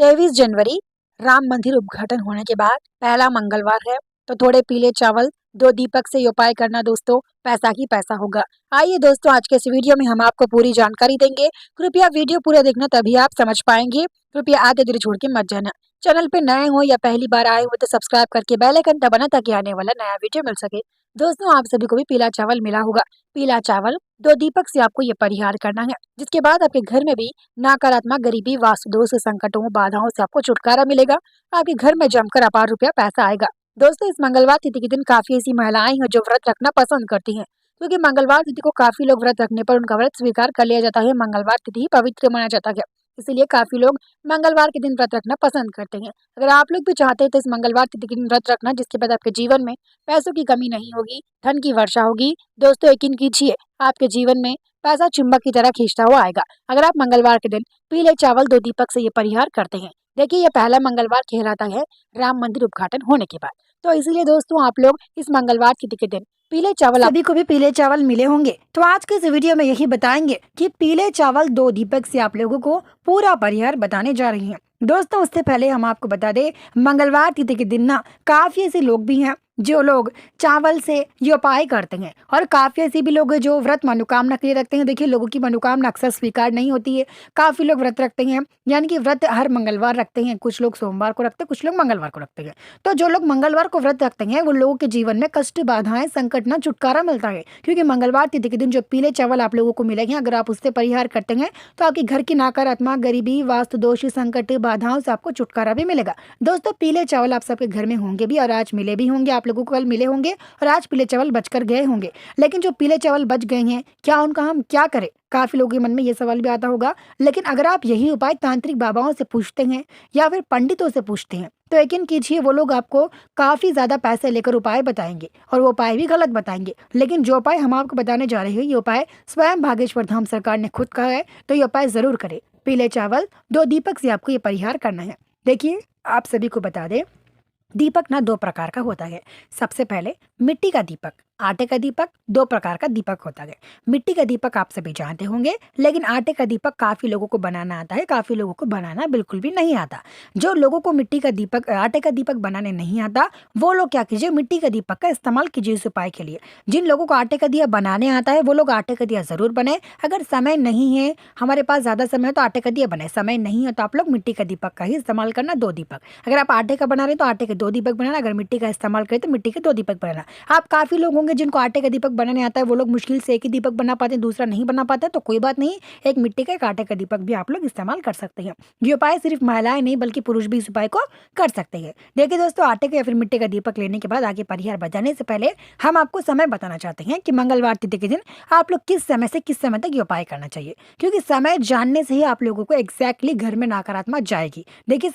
23 जनवरी राम मंदिर उद्घाटन होने के बाद पहला मंगलवार है, तो थोड़े पीले चावल, 2 दीपक से ये उपाय करना दोस्तों, पैसा ही पैसा होगा। आइए दोस्तों, आज के इस वीडियो में हम आपको पूरी जानकारी देंगे। कृपया वीडियो पूरा देखना, तभी आप समझ पाएंगे। कृपया आगे दूरी छोड़ के मत जाना। चैनल पे नए हो या पहली बार आए हो तो सब्सक्राइब करके बेल आइकन दबाना, ताकि आने वाला नया वीडियो मिल सके। दोस्तों, आप सभी को भी पीला चावल मिला होगा। पीला चावल 2 दीपक से आपको ये परिहार करना है, जिसके बाद आपके घर में भी नकारात्मक, गरीबी, वास्तु दोष, संकटों, बाधाओं से आपको छुटकारा मिलेगा। आपके घर में जमकर अपार रुपया पैसा आएगा। दोस्तों, इस मंगलवार तिथि के दिन काफी ऐसी महिलाएं हैं जो व्रत रखना पसंद करती हैं, क्योंकि मंगलवार तिथि को काफी लोग व्रत रखने पर उनका व्रत स्वीकार कर लिया जाता है। मंगलवार तिथि ही पवित्र माना जाता है, इसीलिए काफी लोग मंगलवार के दिन व्रत रखना पसंद करते हैं। अगर आप लोग भी चाहते हैं तो इस मंगलवार तिथि के दिन व्रत रखना, जिसके बाद आपके जीवन में पैसों की कमी नहीं होगी, धन की वर्षा होगी। दोस्तों, यकीन कीजिए, आपके जीवन में पैसा चुंबक की तरह खींचता हुआ आएगा, अगर आप मंगलवार के दिन पीले चावल 2 दीपक से ये परिहार करते हैं। देखिए, ये पहला मंगलवार कहलाता है राम मंदिर उद्घाटन होने के बाद, तो इसीलिए दोस्तों आप लोग इस मंगलवार तिथि के दिन पीले चावल, सभी को भी पीले चावल मिले होंगे। तो आज के इस वीडियो में यही बताएंगे कि पीले चावल 2 दीपक से आप लोगों को पूरा परिहार बताने जा रही हैं। दोस्तों, उससे पहले हम आपको बता दें, मंगलवार तिथि के दिन ना काफी ऐसे लोग भी हैं जो लोग चावल से ये उपाय करते हैं, और काफी ऐसे भी लोग हैं जो व्रत मनोकामना के लिए रखते हैं। देखिए, लोगों की मनोकामना अक्सर स्वीकार नहीं होती है। काफी लोग व्रत रखते हैं, यानी कि व्रत हर मंगलवार रखते हैं। कुछ लोग सोमवार को रखते हैं, कुछ लोग मंगलवार को रखते हैं। तो जो लोग मंगलवार को व्रत रखते हैं, वो लोगों के जीवन में कष्ट, बाधाएं, संकट ना छुटकारा मिलता है, क्योंकि मंगलवार तिथि के दिन जो पीले चावल आप लोगों को मिलेंगे, अगर आप उससे परिहार करते हैं तो आपके घर की नकारात्मक, गरीबी, वास्तु दोष, संकट, बाधाओं से आपको छुटकारा भी मिलेगा। दोस्तों, पीले चावल आप सबके घर में होंगे भी, और आज मिले भी होंगे। आप लोगों को कल मिले होंगे और आज पीले चावल बचकर गए होंगे। लेकिन जो पीले चावल बच गए हैं, क्या उनका हम क्या करें? काफी लोगों के मन में ये सवाल भी आता होगा। लेकिन अगर आप यही उपाय तांत्रिक बाबाओं से पूछते हैं या फिर पंडितों से पूछते हैं, तो यकीन कीजिए, वो लोग आपको काफी ज्यादा पैसे लेकर उपाय बताएंगे, और वो उपाय भी गलत बताएंगे। लेकिन जो उपाय हम आपको बताने जा रहे हैं, ये उपाय स्वयं भागेश्वर धाम सरकार ने खुद कहा है, तो ये उपाय जरूर करें। पीले चावल 2 दीपक से आपको ये परिहार करना है। देखिए, आप सभी को बता दें, दीपक ना 2 प्रकार का होता है। सबसे पहले मिट्टी का दीपक, आटे का दीपक, 2 प्रकार का दीपक होता है। मिट्टी का दीपक आप सभी जानते होंगे, लेकिन आटे का दीपक काफी लोगों को बनाना आता है, काफी लोगों को बनाना बिल्कुल भी नहीं आता। जो लोगों को मिट्टी का दीपक, आटे का दीपक बनाने नहीं आता, वो लोग क्या कीजिए, मिट्टी का दीपक का इस्तेमाल कीजिए इस उपाय के लिए। जिन लोगों को आटे का दिया बनाने आता है, वो लोग आटे का दिया जरूर बने। अगर समय नहीं है, हमारे पास ज्यादा समय है तो आटे का दिया बने, समय नहीं है तो आप लोग मिट्टी का दीपक का ही इस्तेमाल करना, 2 दीपक। अगर आप आटे का बना रहे तो आटे के 2 दीपक बनाना, अगर मिट्टी का इस्तेमाल करें तो मिट्टी के 2 दीपक बनाना। आप काफी लोग होंगे जिनको आटे का दीपक बनाने आता है, वो लोग मुश्किल से एक ही दीपक बना पाते हैं, दूसरा नहीं बना पाते, तो कोई बात नहीं, एक मिट्टी का, एक आटे का दीपक भी आप लोग इस्तेमाल कर सकते हैं। ये उपाय सिर्फ महिलाएं नहीं बल्कि पुरुष भी इस उपाय को कर सकते हैं। देखिए दोस्तों, आटे का या फिर मिट्टी का दीपक लेने के बाद आगे परिहार बताने से पहले हम आपको समय बताना चाहते हैं कि मंगलवार तिथि के दिन आप लोग किस समय से किस समय तक ये उपाय करना चाहिए, क्योंकि समय जानने से ही आप लोगों को एग्जैक्टली घर में नकारात्मक जाएगी। देखिए,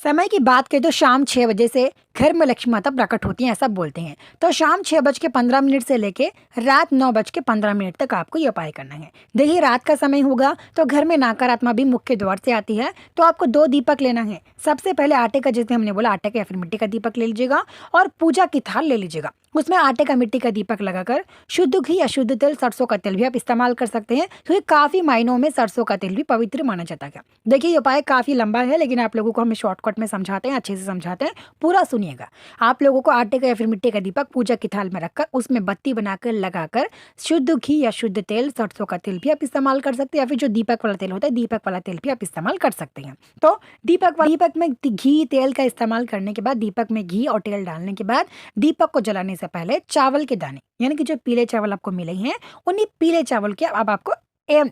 समय की बात करें तो शाम 6 बजे से घर में लक्ष्मी माता प्रकट होती हैं, ऐसा बोलते हैं। तो शाम 6:15 से लेके रात 9:15 तक आपको ये उपाय करना है। देखिए, रात का समय होगा तो घर में नकारात्मक भी मुख्य द्वार से आती है, तो आपको 2 दीपक लेना है। सबसे पहले आटे का, जैसे हमने बोला, आटे का या फिर मिट्टी का दीपक ले लीजिएगा, और पूजा की थाल ले लीजिएगा। उसमें आटे का, मिट्टी का दीपक लगाकर शुद्ध घी या शुद्ध तेल, सरसों का तेल भी आप इस्तेमाल कर सकते हैं, क्योंकि काफी मायनों में सरसों का तेल भी पवित्र माना जाता है। देखिए, ये उपाय काफी लंबा है, लेकिन आप लोगों को हम शॉर्टकट में समझाते हैं, अच्छे से समझाते हैं, पूरा सुनिएगा। आप लोगों को आटे का या फिर मिट्टी का दीपक पूजा की थाल में रखकर उसमें बत्ती बनाकर लगाकर शुद्ध घी या शुद्ध तेल, सरसों का तेल भी आप इस्तेमाल कर सकते हैं, या फिर जो दीपक वाला तेल होता है, दीपक वाला तेल भी आप इस्तेमाल कर सकते हैं। तो दीपक में घी, तेल का इस्तेमाल करने के बाद, दीपक में घी और तेल डालने के बाद, दीपक को जलाने से पहले चावल के दाने, यानी कि जो पीले चावल आपको मिले हैं, उन्हीं पीले चावल के अब आपको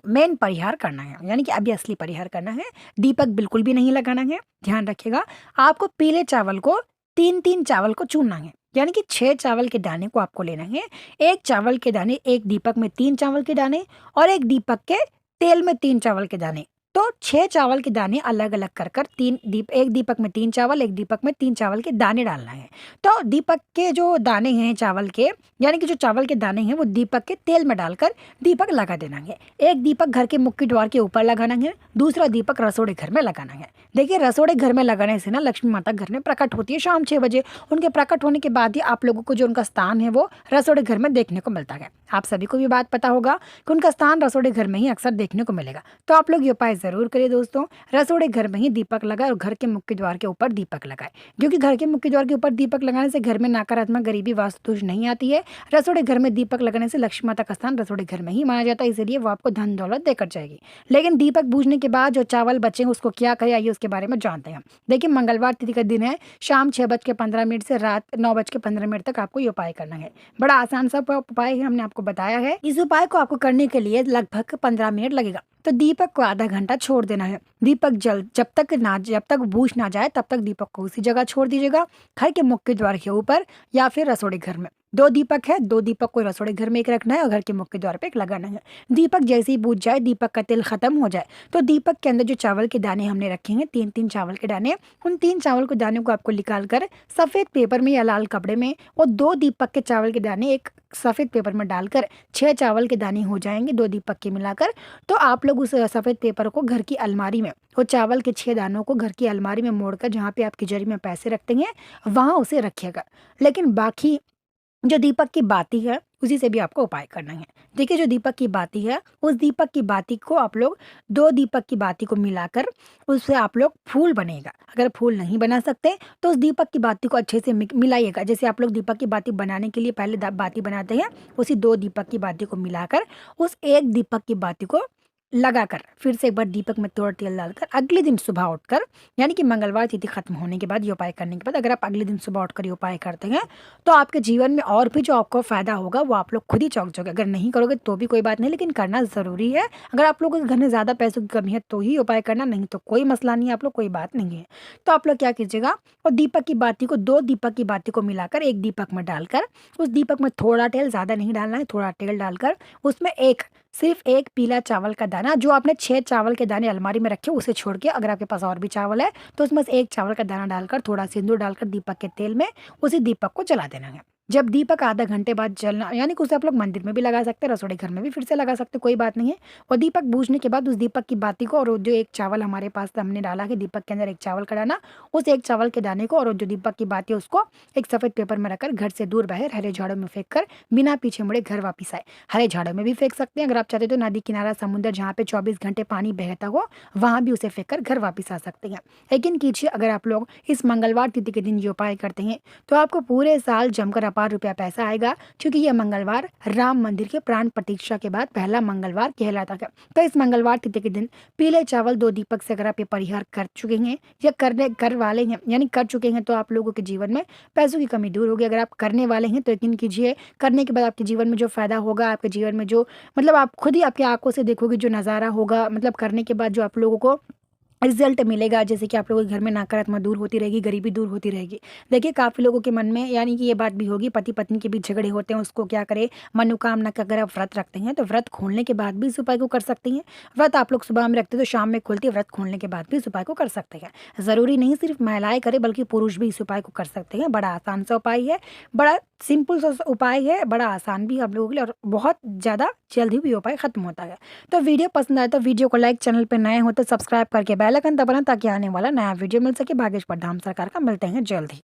मेन परिहार करना है, यानी कि अभी असली परिहार करना है। दीपक बिल्कुल भी नहीं लगाना है, ध्यान रखिएगा। आपको पीले चावल को 3-3 चावल को चुनना है, यानी कि 6 चावल के दाने को आपको लेना है। एक चावल के दाने, एक दीपक में 3 चावल के दाने, और एक दीपक के तेल में 3 चावल के दाने। तो 6 चावल के दाने अलग अलग कर कर एक दीपक में 3 चावल, एक दीपक में 3 चावल के दाने डालना है। तो दीपक के जो दाने हैं चावल के, यानी कि जो चावल के दाने हैं, वो दीपक के तेल में डालकर दीपक लगा देना है। एक दीपक घर के मुख्य द्वार के ऊपर लगाना है, दूसरा दीपक रसोड़े घर में लगाना है। देखिए, रसोड़े घर में लगाने से ना लक्ष्मी माता घर में प्रकट होती है शाम 6 बजे। उनके प्रकट होने के बाद ही आप लोगों को जो उनका स्थान है वो रसोड़े घर में देखने को मिलता है। आप सभी को भी बात पता होगा कि उनका स्थान रसोड़े घर में ही अक्सर देखने को मिलेगा। तो आप लोग ये उपाय ज़रूर करिए दोस्तों। रसोड़े घर में ही दीपक लगाए और घर के मुख्य द्वार के ऊपर दीपक लगाए, क्योंकि घर के मुख्य द्वार के ऊपर दीपक लगाने से घर में नकारात्मक, गरीबी, वास्तु दोष नहीं आती है। रसोड़े घर में दीपक लगाने से लक्ष्मी माता का स्थान रसोड़े घर में ही माना जाता है, इसलिए वो आपको धन दौलत देकर जाएगी। लेकिन दीपक बूझने के बाद जो चावल बचेंगे उसको क्या करें, आइए उसके बारे में जानते हैं। देखिए, मंगलवार तिथि का दिन है, शाम 6:15 से रात 9:15 तक आपको ये उपाय करना है। बड़ा आसान सा उपाय है, हमने आपको बताया है। इस उपाय को आपको करने के लिए लगभग 15 मिनट लगेगा। तो दीपक को आधा घंटा छोड़ देना है। दीपक जब तक बूझ ना जाए तब तक दीपक को उसी जगह छोड़ दीजिएगा, घर के मुख्य द्वार के ऊपर या फिर रसोड़े घर में। 2 दीपक है, 2 दीपक को रसोड़े घर में एक रखना है और घर के मुख्य द्वार पे एक लगाना है। दीपक जैसे ही बुझ जाए, दीपक का तेल खत्म हो जाए, तो दीपक के अंदर जो चावल के दाने हमने रखे हैं, 3-3 चावल के दाने, उन 3 चावल के दानों को आपको निकाल कर सफेद पेपर में या लाल कपड़े में, और 2 दीपक के चावल के दाने एक सफेद पेपर में डालकर 6 चावल के दाने हो जाएंगे 2 दीपक के मिलाकर। तो आप लोग उस सफेद पेपर को घर की अलमारी में, वो चावल के 6 दानों को घर की अलमारी में मोड़कर, जहाँ पे आप तिजोरी में पैसे रखते हैं, वहां उसे रखिएगा। लेकिन बाकी जो दीपक की बाती है उसी से भी आपको उपाय करना है। देखिए, जो दीपक की बाती है, उस दीपक की बाती को आप लोग 2 दीपक की बाती को मिलाकर उससे आप लोग फूल बनेगा। अगर फूल नहीं बना सकते तो उस दीपक की बाती को अच्छे से मिलाइएगा। जैसे आप लोग दीपक की बाती बनाने के लिए पहले बाती बनाते हैं, उसी 2 दीपक की बाती को मिलाकर उस एक दीपक की बाती को लगाकर फिर से एक बार दीपक में थोड़ा तेल डालकर अगले दिन सुबह उठकर, यानी कि मंगलवार तिथि खत्म होने के बाद ये उपाय करने के बाद अगर आप अगले दिन सुबह उठकर ये उपाय करते हैं तो आपके जीवन में और भी जो आपको फायदा होगा वो आप लोग खुद ही चौंक जाओगे। अगर नहीं करोगे तो भी कोई बात नहीं, लेकिन करना ज़रूरी है। अगर आप लोगों के घर में ज़्यादा पैसों की कमी है तो ही उपाय करना, नहीं तो कोई मसला नहीं है, आप लोग कोई बात नहीं है। तो आप लोग क्या कीजिएगा, और दीपक की बाती को 2 दीपक की बाती को मिलाकर एक दीपक में डालकर, उस दीपक में थोड़ा तेल, ज़्यादा नहीं डालना है, थोड़ा तेल डालकर उसमें सिर्फ एक पीला चावल का दाना, जो आपने 6 चावल के दाने अलमारी में रखे उसे छोड़ के, अगर आपके पास और भी चावल है तो उसमें से एक चावल का दाना डालकर, थोड़ा सिंदूर डालकर दीपक के तेल में उसी दीपक को जला देना है। जब दीपक आधा घंटे बाद जलना, यानी कि उसे आप लोग मंदिर में भी लगा सकते हैं, रसोई घर में भी फिर से लगा सकते हैं, कोई बात नहीं है। और दीपक बूझने के बाद उस दीपक की बाती को, और वो जो एक चावल हमारे पास हमने डाला है दीपक के अंदर, एक चावल का दाना, उस एक चावल के दाने को और जो दीपक की बाती है उसको एक सफेद पेपर में रखकर घर से दूर बाहर हरे झाड़ों में फेंक कर बिना पीछे मुड़े घर वापिस आए। हरे झाड़ों में भी फेंक सकते हैं, अगर आप चाहते तो नदी किनारा, समुद्र जहाँ पे 24 घंटे पानी बहता हो वहां भी उसे फेंक कर घर वापिस आ सकते हैं। लेकिन कीजिए, अगर आप लोग इस मंगलवार तिथि के दिन ये उपाय करते हैं तो आपको पूरे साल जमकर अपार रुपया पैसा आएगा, क्योंकि यह मंगलवार राम मंदिर के प्राण प्रतिष्ठा के बाद पहला मंगलवार कहलाता है। तो इस मंगलवार तिथि के दिन पीले चावल 2 दीपक से अगर आप ये परिहार कर चुके हैं या कर वाले हैं, यानी कर चुके हैं, तो आप लोगों के जीवन में पैसों की कमी दूर होगी। अगर आप करने वाले हैं तो यकीन कीजिए, करने के बाद आपके जीवन में जो फायदा होगा, आपके जीवन में जो, मतलब आप खुद ही आपकी आंखों से देखोगे जो नज़ारा होगा, मतलब करने के बाद जो आप लोगों को रिजल्ट मिलेगा, जैसे कि आप लोगों के घर में नकारात्मक दूर होती रहेगी, गरीबी दूर होती रहेगी। देखिए, काफ़ी लोगों के मन में, यानी कि ये बात भी होगी, पति पत्नी के बीच झगड़े होते हैं, उसको क्या करें, मनोकामना का अगर आप व्रत रखते हैं तो व्रत खोलने के बाद भी इस उपाय को कर सकते हैं। व्रत आप लोग सुबह में रखते हैं तो शाम में खोलते हैं, व्रत खोलने के बाद भी इस उपाय को कर सकते हैं। ज़रूरी नहीं सिर्फ महिलाएं करें, बल्कि पुरुष भी इस उपाय को कर सकते हैं। बड़ा आसान सा उपाय है, बड़ा सिंपल सा उपाय है, बड़ा आसान भी आप लोगों के लिए, और बहुत ज़्यादा जल्दी भी उपाय खत्म होता है। तो वीडियो पसंद आए तो वीडियो को लाइक, चैनल पर नए हो तो सब्सक्राइब करके बेल आइकन दबाना, ताकि आने वाला नया वीडियो मिल सके। भागेश प्रधान सरकार का मिलते हैं जल्द ही।